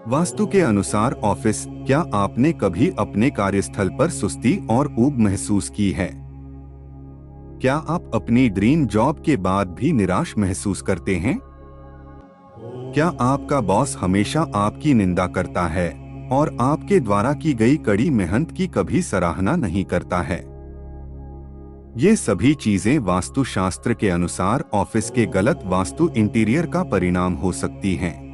वास्तु के अनुसार ऑफिस। क्या आपने कभी अपने कार्यस्थल पर सुस्ती और ऊब महसूस की है? क्या आप अपनी ड्रीम जॉब के बाद भी निराश महसूस करते हैं? क्या आपका बॉस हमेशा आपकी निंदा करता है और आपके द्वारा की गई कड़ी मेहनत की कभी सराहना नहीं करता है? ये सभी चीजें वास्तुशास्त्र के अनुसार ऑफिस के गलत वास्तु इंटीरियर का परिणाम हो सकती हैं।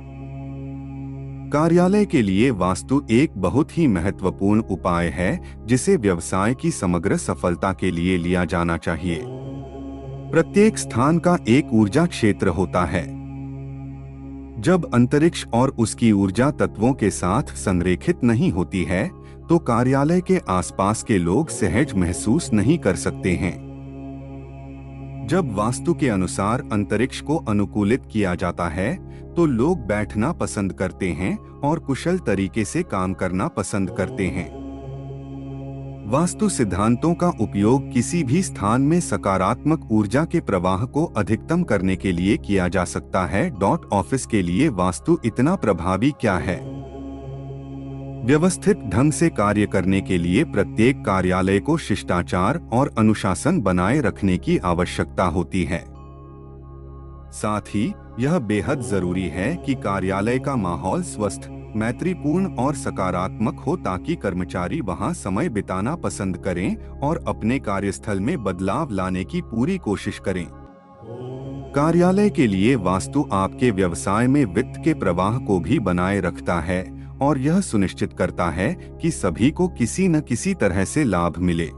कार्यालय के लिए वास्तु एक बहुत ही महत्वपूर्ण उपाय है जिसे व्यवसाय की समग्र सफलता के लिए लिया जाना चाहिए। प्रत्येक स्थान का एक ऊर्जा क्षेत्र होता है। जब अंतरिक्ष और उसकी ऊर्जा तत्वों के साथ संरेखित नहीं होती है, तो कार्यालय के आसपास के लोग सहज महसूस नहीं कर सकते हैं। जब वास्तु के अनुसार अंतरिक्ष को अनुकूलित किया जाता है, तो लोग बैठना पसंद करते हैं और कुशल तरीके से काम करना पसंद करते हैं। वास्तु सिद्धांतों का उपयोग किसी भी स्थान में सकारात्मक ऊर्जा के प्रवाह को अधिकतम करने के लिए किया जा सकता है। ऑफिस के लिए वास्तु इतना प्रभावी क्या है? व्यवस्थित ढंग से कार्य करने के लिए प्रत्येक कार्यालय को शिष्टाचार और अनुशासन बनाए रखने की आवश्यकता होती है। साथ ही यह बेहद जरूरी है कि कार्यालय का माहौल स्वस्थ, मैत्रीपूर्ण और सकारात्मक हो ताकि कर्मचारी वहां समय बिताना पसंद करें और अपने कार्यस्थल में बदलाव लाने की पूरी कोशिश करें। कार्यालय के लिए वास्तु आपके व्यवसाय में वित्त के प्रवाह को भी बनाए रखता है और यह सुनिश्चित करता है कि सभी को किसी न किसी तरह से लाभ मिले।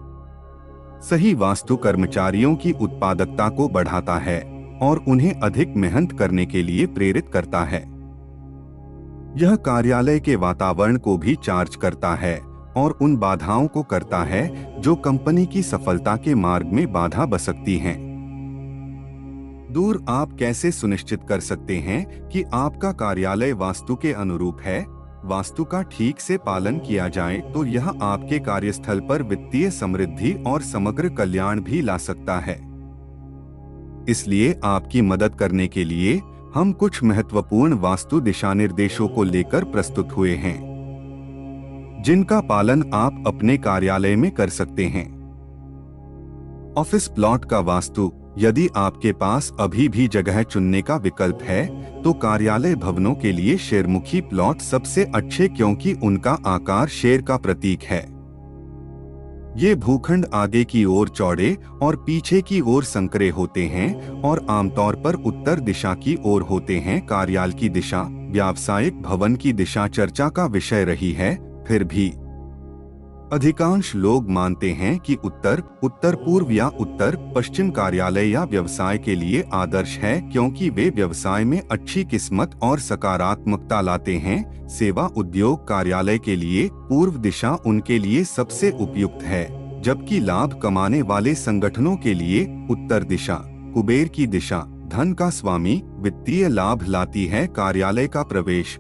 सही वास्तु कर्मचारियों की उत्पादकता को बढ़ाता है और उन्हें अधिक मेहनत करने के लिए प्रेरित करता है। यह कार्यालय के वातावरण को भी चार्ज करता है और उन बाधाओं को करता है जो कंपनी की सफलता के मार्ग में बाधा बन सकती हैं। दूर आप कैसे सुनिश्चित कर सकते हैं कि आपका कार्यालय वास्तु के अनुरूप है? वास्तु का ठीक से पालन किया जाए तो यह आपके कार्यस्थल पर वित्तीय समृद्धि और समग्र कल्याण भी ला सकता है। इसलिए आपकी मदद करने के लिए हम कुछ महत्वपूर्ण वास्तु दिशानिर्देशों को लेकर प्रस्तुत हुए हैं, जिनका पालन आप अपने कार्यालय में कर सकते हैं। ऑफिस प्लॉट का वास्तु। यदि आपके पास अभी भी जगह चुनने का विकल्प है, तो कार्यालय भवनों के लिए शेरमुखी प्लॉट सबसे अच्छे क्योंकि उनका आकार शेर का प्रतीक है। ये भूखंड आगे की ओर चौड़े और पीछे की ओर संकरे होते हैं और आमतौर पर उत्तर दिशा की ओर होते हैं। कार्यालय की दिशा, व्यावसायिक भवन की दिशा चर्चा का विषय रही है, फिर भी अधिकांश लोग मानते हैं कि उत्तर, उत्तर पूर्व या उत्तर पश्चिम कार्यालय या व्यवसाय के लिए आदर्श है क्योंकि वे व्यवसाय में अच्छी किस्मत और सकारात्मकता लाते हैं। सेवा उद्योग कार्यालय के लिए पूर्व दिशा उनके लिए सबसे उपयुक्त है, जबकि लाभ कमाने वाले संगठनों के लिए उत्तर दिशा, कुबेर की दिशा, धन का स्वामी, वित्तीय लाभ लाती है। कार्यालय का प्रवेश।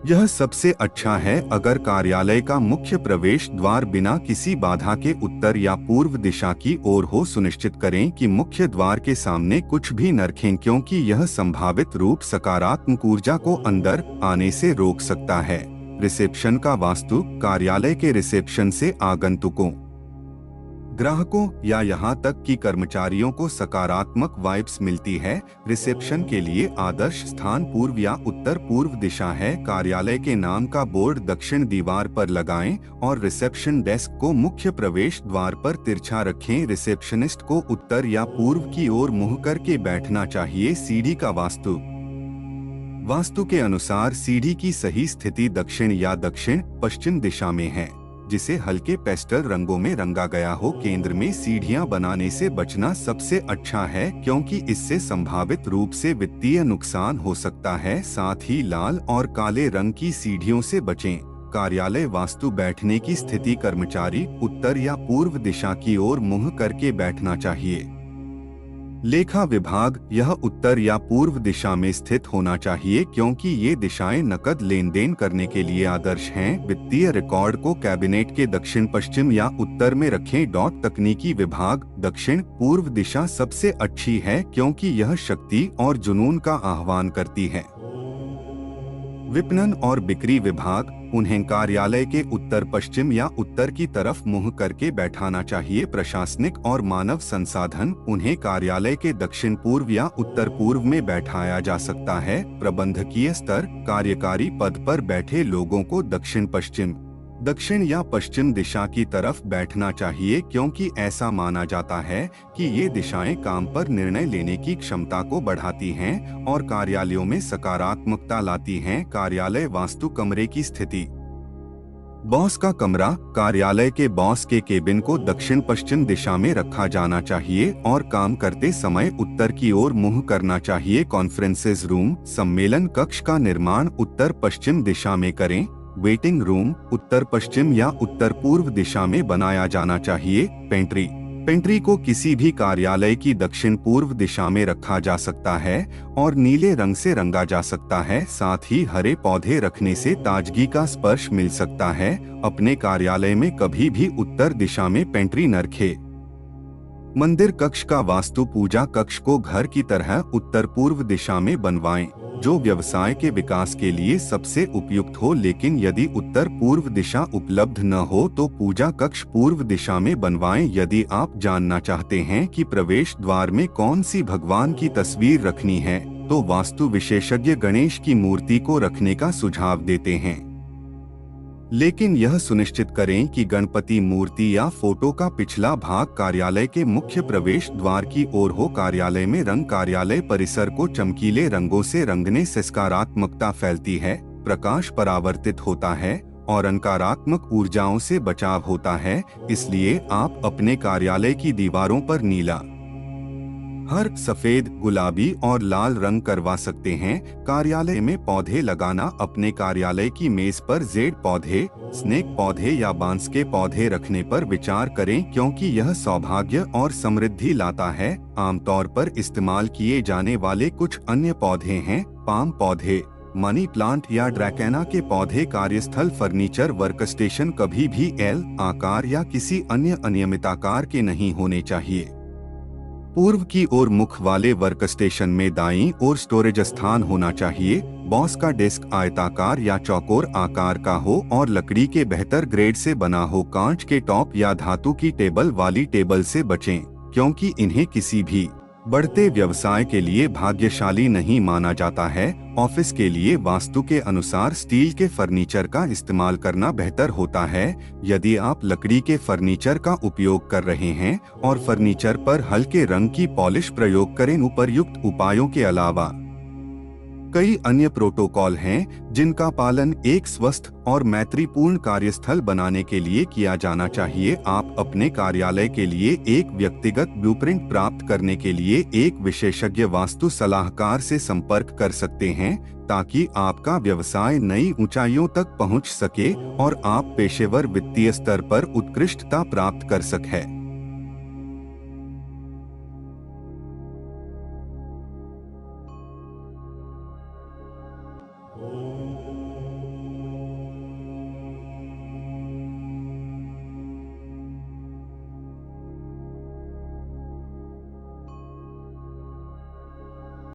यह सबसे अच्छा है अगर कार्यालय का मुख्य प्रवेश द्वार बिना किसी बाधा के उत्तर या पूर्व दिशा की ओर हो। सुनिश्चित करें कि मुख्य द्वार के सामने कुछ भी न रखें क्योंकि यह संभावित रूप सकारात्मक ऊर्जा को अंदर आने से रोक सकता है। रिसेप्शन का वास्तु। कार्यालय के रिसेप्शन से आगंतुकों, ग्राहकों या यहाँ तक कि कर्मचारियों को सकारात्मक वाइब्स मिलती है। रिसेप्शन के लिए आदर्श स्थान पूर्व या उत्तर पूर्व दिशा है। कार्यालय के नाम का बोर्ड दक्षिण दीवार पर लगाएं और रिसेप्शन डेस्क को मुख्य प्रवेश द्वार पर तिरछा रखें। रिसेप्शनिस्ट को उत्तर या पूर्व की ओर मुंह करके बैठना चाहिए। सीढ़ी का वास्तु। वास्तु के अनुसार सीढ़ी की सही स्थिति दक्षिण या दक्षिण पश्चिम दिशा में है, जिसे हल्के पेस्टल रंगों में रंगा गया हो। केंद्र में सीढ़ियां बनाने से बचना सबसे अच्छा है क्योंकि इससे संभावित रूप से वित्तीय नुकसान हो सकता है। साथ ही लाल और काले रंग की सीढ़ियों से बचें। कार्यालय वास्तु। बैठने की स्थिति कर्मचारी उत्तर या पूर्व दिशा की ओर मुंह करके बैठना चाहिए। लेखा विभाग। यह उत्तर या पूर्व दिशा में स्थित होना चाहिए क्योंकि ये दिशाएं नकद लेन देन करने के लिए आदर्श हैं। वित्तीय रिकॉर्ड को कैबिनेट के दक्षिण पश्चिम या उत्तर में रखें। तकनीकी विभाग। दक्षिण पूर्व दिशा सबसे अच्छी है क्योंकि यह शक्ति और जुनून का आह्वान करती है। विपणन और बिक्री विभाग, उन्हें कार्यालय के उत्तर पश्चिम या उत्तर की तरफ मुंह करके बैठाना चाहिए। प्रशासनिक और मानव संसाधन, उन्हें कार्यालय के दक्षिण पूर्व या उत्तर पूर्व में बैठाया जा सकता है। प्रबंधकीय स्तर, कार्यकारी पद पर बैठे लोगों को दक्षिण या पश्चिम दिशा की तरफ बैठना चाहिए, क्योंकि ऐसा माना जाता है कि ये दिशाएं काम पर निर्णय लेने की क्षमता को बढ़ाती हैं और कार्यालयों में सकारात्मकता लाती हैं। कार्यालय वास्तु, कमरे की स्थिति। बॉस का कमरा, कार्यालय के बॉस के केबिन को दक्षिण पश्चिम दिशा में रखा जाना चाहिए और काम करते समय उत्तर की ओर मुंह करना चाहिए। कॉन्फ्रेंसेस रूम, सम्मेलन कक्ष का निर्माण उत्तर पश्चिम दिशा में करें। वेटिंग रूम उत्तर पश्चिम या उत्तर पूर्व दिशा में बनाया जाना चाहिए। पेंट्री को किसी भी कार्यालय की दक्षिण पूर्व दिशा में रखा जा सकता है और नीले रंग से रंगा जा सकता है। साथ ही हरे पौधे रखने से ताजगी का स्पर्श मिल सकता है। अपने कार्यालय में कभी भी उत्तर दिशा में पेंट्री न रखें। मंदिर कक्ष का वास्तु, पूजा कक्ष को घर की तरह उत्तर पूर्व दिशा में बनवाएं, जो व्यवसाय के विकास के लिए सबसे उपयुक्त हो। लेकिन यदि उत्तर पूर्व दिशा उपलब्ध न हो तो पूजा कक्ष पूर्व दिशा में बनवाएं। यदि आप जानना चाहते हैं कि प्रवेश द्वार में कौन सी भगवान की तस्वीर रखनी है, तो वास्तु विशेषज्ञ गणेश की मूर्ति को रखने का सुझाव देते हैं। लेकिन यह सुनिश्चित करें कि गणपति मूर्ति या फोटो का पिछला भाग कार्यालय के मुख्य प्रवेश द्वार की ओर हो। कार्यालय में रंग, कार्यालय परिसर को चमकीले रंगों से रंगने से सकारात्मकता फैलती है, प्रकाश परावर्तित होता है और नकारात्मक ऊर्जाओं से बचाव होता है। इसलिए आप अपने कार्यालय की दीवारों पर नीला, हर, सफेद, गुलाबी और लाल रंग करवा सकते हैं। कार्यालय में पौधे लगाना, अपने कार्यालय की मेज पर जेड पौधे, स्नेक पौधे या बांस के पौधे रखने पर विचार करें, क्योंकि यह सौभाग्य और समृद्धि लाता है। आमतौर पर इस्तेमाल किए जाने वाले कुछ अन्य पौधे हैं पाम पौधे, मनी प्लांट या ड्रैकेना के पौधे। कार्यस्थल फर्नीचर, वर्कस्टेशन कभी भी एल आकार या किसी अन्य अनियमित आकार के नहीं होने चाहिए। पूर्व की ओर मुख वाले वर्कस्टेशन में दाईं ओर स्टोरेज स्थान होना चाहिए। बॉस का डेस्क आयताकार या चौकोर आकार का हो और लकड़ी के बेहतर ग्रेड से बना हो। कांच के टॉप या धातु की टेबल वाली टेबल से बचें, क्योंकि इन्हें किसी भी बढ़ते व्यवसाय के लिए भाग्यशाली नहीं माना जाता है। ऑफिस के लिए वास्तु के अनुसार स्टील के फर्नीचर का इस्तेमाल करना बेहतर होता है। यदि आप लकड़ी के फर्नीचर का उपयोग कर रहे हैं और फर्नीचर पर हल्के रंग की पॉलिश प्रयोग करें। उपर्युक्त उपायों के अलावा कई अन्य प्रोटोकॉल हैं जिनका पालन एक स्वस्थ और मैत्रीपूर्ण कार्यस्थल बनाने के लिए किया जाना चाहिए। आप अपने कार्यालय के लिए एक व्यक्तिगत ब्लूप्रिंट प्राप्त करने के लिए एक विशेषज्ञ वास्तु सलाहकार से संपर्क कर सकते हैं, ताकि आपका व्यवसाय नई ऊंचाइयों तक पहुंच सके और आप पेशेवर वित्तीय स्तर पर उत्कृष्टता प्राप्त कर सकें।